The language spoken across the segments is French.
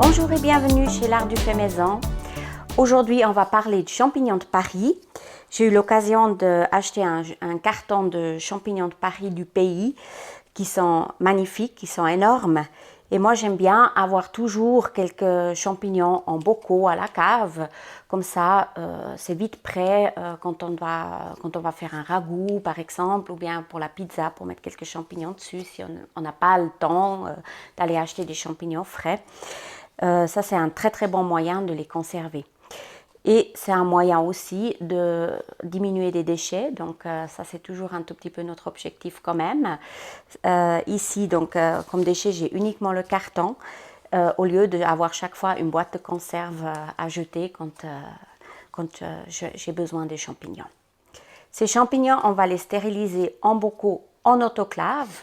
Bonjour et bienvenue chez l'Art du fait maison. Aujourd'hui, on va parler de champignons de Paris. J'ai eu l'occasion d'acheter un carton de champignons de Paris du pays qui sont magnifiques, qui sont énormes. Et moi, j'aime bien avoir toujours quelques champignons en bocaux à la cave. Comme ça, c'est vite prêt quand on va faire un ragoût, par exemple, ou bien pour la pizza, pour mettre quelques champignons dessus, si on n'a pas le temps d'aller acheter des champignons frais. Ça, c'est un très très bon moyen de les conserver. Et c'est un moyen aussi de diminuer les déchets. Donc ça, c'est toujours un tout petit peu notre objectif quand même. Ici, donc, comme déchet, j'ai uniquement le carton au lieu d'avoir chaque fois une boîte de conserve à jeter quand j'ai besoin des champignons. Ces champignons, on va les stériliser en bocaux en autoclave,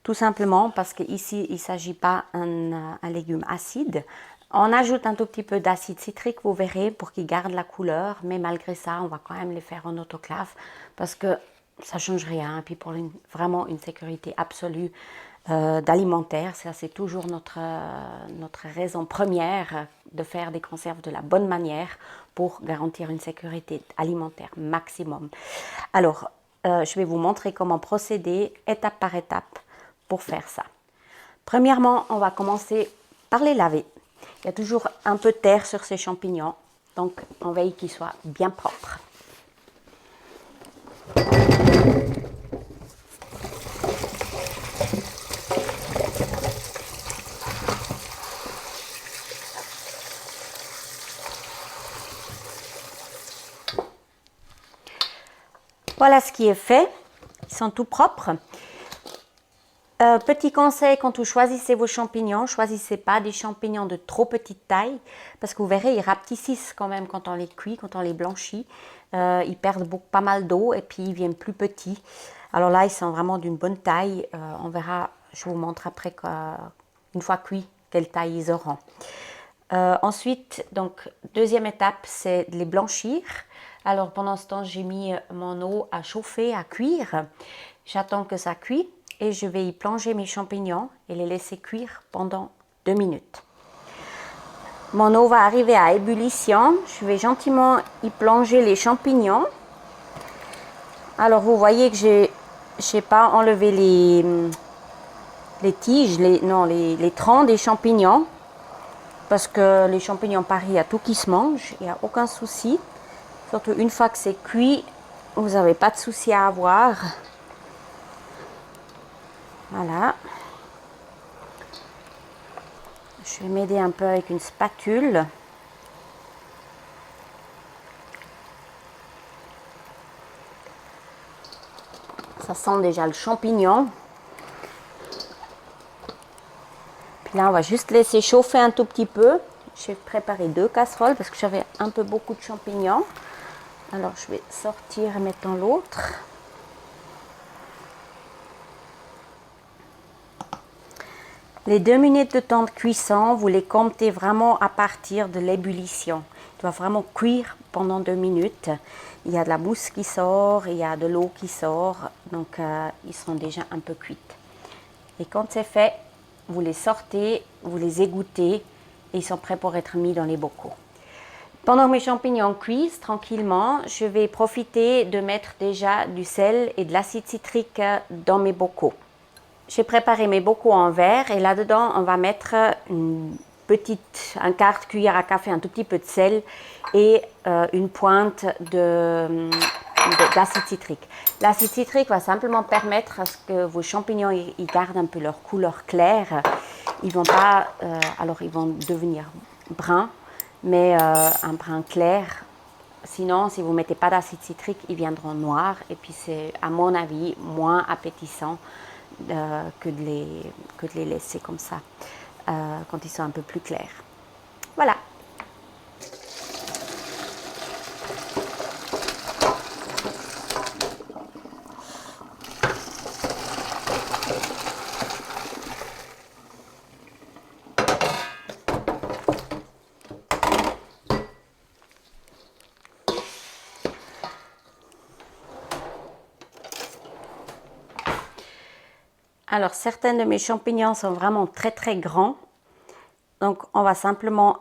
tout simplement parce qu'ici, il ne s'agit pas d'un légume acide. On ajoute un tout petit peu d'acide citrique, vous verrez, pour qu'il garde la couleur, mais malgré ça, on va quand même les faire en autoclave parce que ça ne change rien. Et puis pour vraiment une sécurité absolue d'alimentaire, ça c'est toujours notre raison première de faire des conserves de la bonne manière pour garantir une sécurité alimentaire maximum. Alors, je vais vous montrer comment procéder étape par étape pour faire ça. Premièrement, on va commencer par les laver. Il y a toujours un peu de terre sur ces champignons, donc on veille qu'ils soient bien propres. Voilà ce qui est fait, ils sont tout propres. Petit conseil, quand vous choisissez vos champignons, choisissez pas des champignons de trop petite taille, parce que vous verrez, ils rapetissent quand même quand on les cuit, quand on les blanchit. Ils perdent pas mal d'eau et puis ils viennent plus petits. Alors là, ils sont vraiment d'une bonne taille. On verra, je vous montre après, une fois cuits, quelle taille ils auront. Ensuite, donc, deuxième étape, c'est de les blanchir. Alors pendant ce temps, j'ai mis mon eau à chauffer, à cuire. J'attends que ça cuit. Et je vais y plonger mes champignons et les laisser cuire pendant 2 minutes. Mon eau va arriver à ébullition. Je vais gentiment y plonger les champignons. Alors vous voyez que j'ai pas enlevé les tiges, les troncs des champignons. Parce que les champignons Paris, il y a tout qui se mange, il n'y a aucun souci. Surtout une fois que c'est cuit, vous n'avez pas de souci à avoir. Voilà. Je vais m'aider un peu avec une spatule. Ça sent déjà le champignon. Puis là, on va juste laisser chauffer un tout petit peu. J'ai préparé 2 casseroles parce que j'avais un peu beaucoup de champignons. Alors, je vais sortir et mettre dans l'autre. Les 2 minutes de temps de cuisson, vous les comptez vraiment à partir de l'ébullition. Il doit vraiment cuire pendant 2 minutes. Il y a de la mousse qui sort, il y a de l'eau qui sort, donc ils sont déjà un peu cuits. Et quand c'est fait, vous les sortez, vous les égouttez et ils sont prêts pour être mis dans les bocaux. Pendant que mes champignons cuisent tranquillement, je vais profiter de mettre déjà du sel et de l'acide citrique dans mes bocaux. J'ai préparé mes bocaux en verre et là-dedans, on va mettre un quart de cuillère à café, un tout petit peu de sel et une pointe d'acide citrique. L'acide citrique va simplement permettre à ce que vos champignons ils gardent un peu leur couleur claire. Ils vont pas, alors ils vont devenir bruns, mais un brun clair. Sinon, si vous ne mettez pas d'acide citrique, ils viendront noirs et puis c'est, à mon avis, moins appétissant que de les laisser comme ça quand ils sont un peu plus clairs. Voilà. Alors, certains de mes champignons sont vraiment très très grands. Donc, on va simplement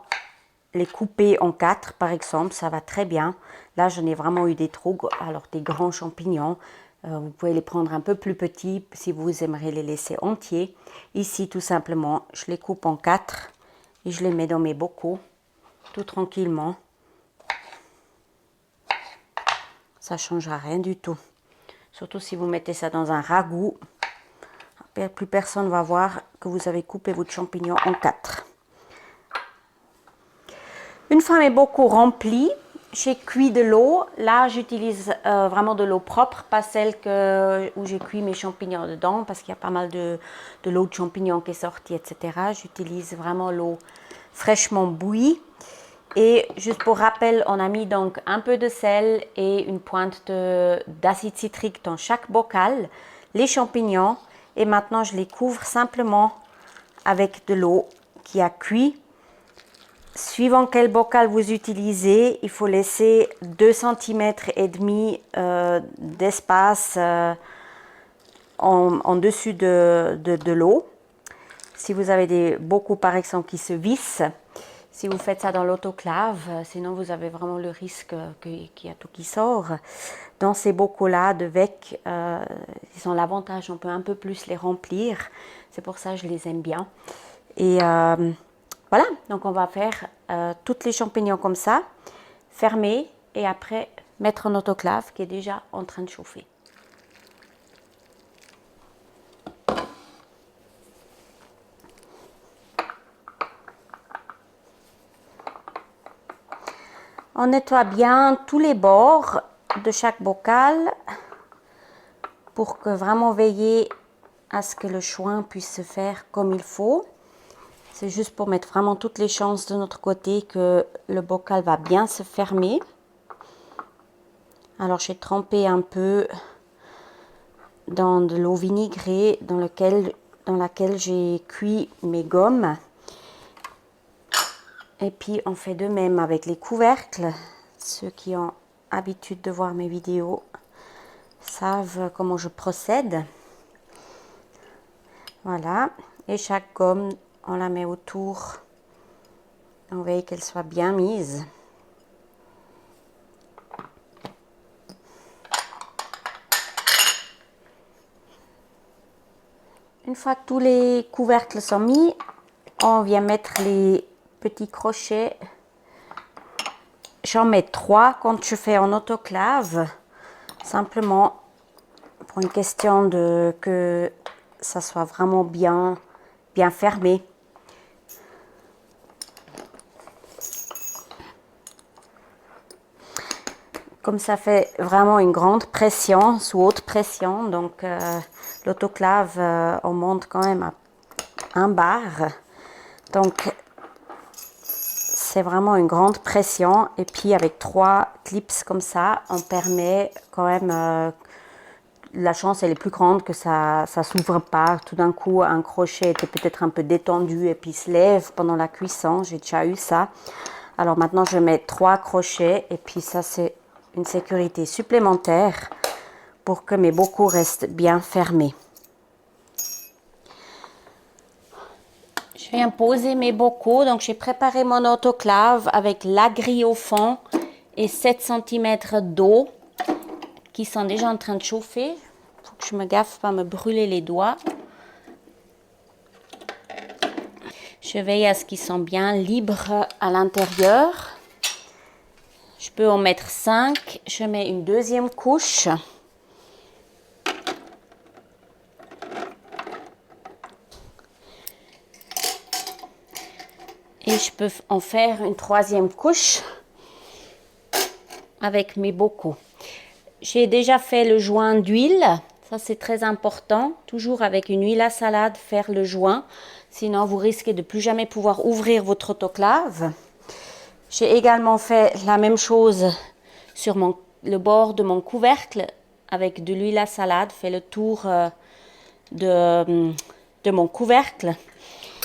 les couper en 4, par exemple. Ça va très bien. Là, j'en ai vraiment eu des trop, alors des grands champignons. Vous pouvez les prendre un peu plus petits si vous aimeriez les laisser entiers. Ici, tout simplement, je les coupe en 4 et je les mets dans mes bocaux, tout tranquillement. Ça ne changera rien du tout. Surtout si vous mettez ça dans un ragoût. Plus personne ne va voir que vous avez coupé votre champignon en 4. Une fois mes bocaux remplis, j'ai cuit de l'eau. Là, j'utilise vraiment de l'eau propre, pas celle où j'ai cuit mes champignons dedans, parce qu'il y a pas mal de l'eau de champignons qui est sortie, etc. J'utilise vraiment l'eau fraîchement bouillie. Et juste pour rappel, on a mis donc un peu de sel et une pointe d'acide citrique dans chaque bocal, les champignons. Et maintenant, je les couvre simplement avec de l'eau qui a cuit. Suivant quel bocal vous utilisez, il faut laisser 2,5 cm d'espace en dessus de l'eau. Si vous avez des bocaux par exemple qui se vissent, si vous faites ça dans l'autoclave, sinon vous avez vraiment le risque qu'il y a tout qui sort. Dans ces bocaux-là de Vec, ils ont l'avantage, on peut un peu plus les remplir. C'est pour ça que je les aime bien. Et voilà, donc on va faire toutes les champignons comme ça, fermer et après mettre en autoclave qui est déjà en train de chauffer. On nettoie bien tous les bords de chaque bocal pour que vraiment veiller à ce que le choin puisse se faire comme il faut. C'est juste pour mettre vraiment toutes les chances de notre côté que le bocal va bien se fermer. Alors j'ai trempé un peu dans de l'eau vinaigrée dans laquelle j'ai cuit mes gommes. Et puis on fait de même avec les couvercles. Ceux qui ont l'habitude de voir mes vidéos savent comment je procède. Voilà, et chaque gomme, on la met autour. On veille qu'elle soit bien mise. Une fois que tous les couvercles sont mis, on vient mettre les petits crochets. J'en mets 3 quand je fais en autoclave, simplement pour une question de que ça soit vraiment bien fermé. Comme ça fait vraiment une grande pression, sous haute pression, donc l'autoclave, on monte quand même à 1 bar. Donc c'est vraiment une grande pression. Et puis avec 3 clips comme ça, on permet quand même, la chance elle est plus grande que ça s'ouvre pas. Tout d'un coup, un crochet était peut-être un peu détendu et puis se lève pendant la cuisson. J'ai déjà eu ça. Alors maintenant, je mets 3 crochets et puis ça c'est une sécurité supplémentaire pour que mes bocaux restent bien fermés. Je viens poser mes bocaux. Donc j'ai préparé mon autoclave avec la grille au fond et 7 cm d'eau qui sont déjà en train de chauffer. Il faut que je me gaffe pas me brûler les doigts. Je veille à ce qu'ils sont bien libres à l'intérieur. Je peux en mettre 5. Je mets une deuxième couche. Et je peux en faire une 3e couche avec mes bocaux. J'ai déjà fait le joint d'huile. Ça, c'est très important. Toujours avec une huile à salade, faire le joint. Sinon, vous risquez de plus jamais pouvoir ouvrir votre autoclave. J'ai également fait la même chose sur le bord de mon couvercle avec de l'huile à salade. Fait le tour de mon couvercle.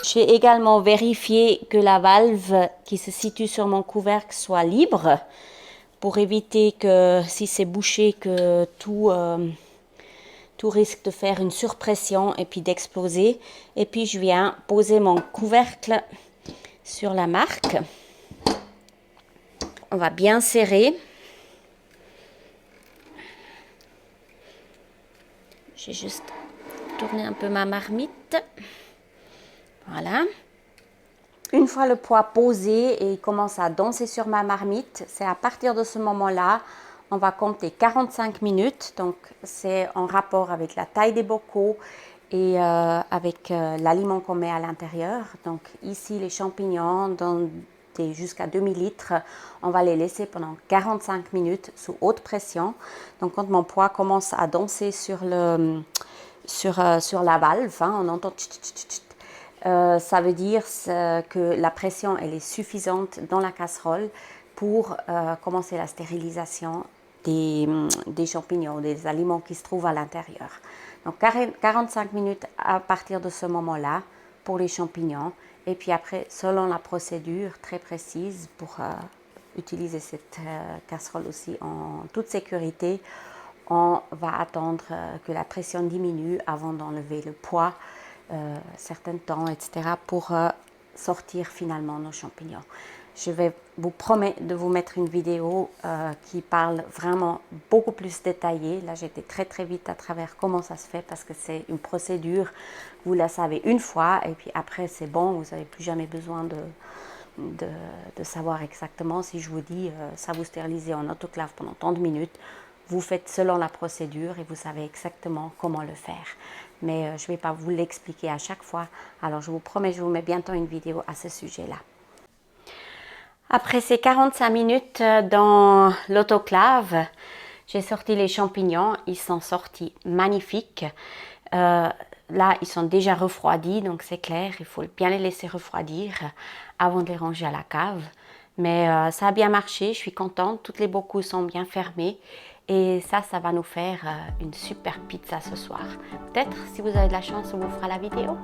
J'ai également vérifié que la valve qui se situe sur mon couvercle soit libre pour éviter que si c'est bouché que tout risque de faire une surpression et puis d'exploser. Et puis je viens poser mon couvercle sur la marque. On va bien serrer. J'ai juste tourné un peu ma marmite. Voilà. Une fois le pois posé et il commence à danser sur ma marmite, c'est à partir de ce moment-là, on va compter 45 minutes. Donc, c'est en rapport avec la taille des bocaux et avec l'aliment qu'on met à l'intérieur. Donc, ici, les champignons, dans jusqu'à 2000 litres, on va les laisser pendant 45 minutes sous haute pression. Donc, quand mon pois commence à danser sur la valve, hein, on entend tch, tch, tch, tch, ça veut dire que la pression elle est suffisante dans la casserole pour commencer la stérilisation des champignons, des aliments qui se trouvent à l'intérieur. Donc 45 minutes à partir de ce moment-là pour les champignons. Et puis après, selon la procédure très précise pour utiliser cette casserole aussi en toute sécurité, on va attendre que la pression diminue avant d'enlever le pois, certains temps, etc. pour sortir finalement nos champignons. Je vais vous promettre de vous mettre une vidéo qui parle vraiment beaucoup plus détaillée. Là, j'étais très vite à travers comment ça se fait parce que c'est une procédure. Vous la savez une fois et puis après, c'est bon. Vous n'avez plus jamais besoin de savoir exactement. Si je vous dis ça vous stérilisez en autoclave pendant tant de minutes, vous faites selon la procédure et vous savez exactement comment le faire. Mais je ne vais pas vous l'expliquer à chaque fois. Alors, je vous promets, je vous mets bientôt une vidéo à ce sujet-là. Après ces 45 minutes dans l'autoclave, j'ai sorti les champignons. Ils sont sortis magnifiques. Là, ils sont déjà refroidis, donc c'est clair. Il faut bien les laisser refroidir avant de les ranger à la cave. Mais ça a bien marché, je suis contente. Toutes les bocaux sont bien fermés. Et ça va nous faire une super pizza ce soir. Peut-être, si vous avez de la chance, on vous fera la vidéo.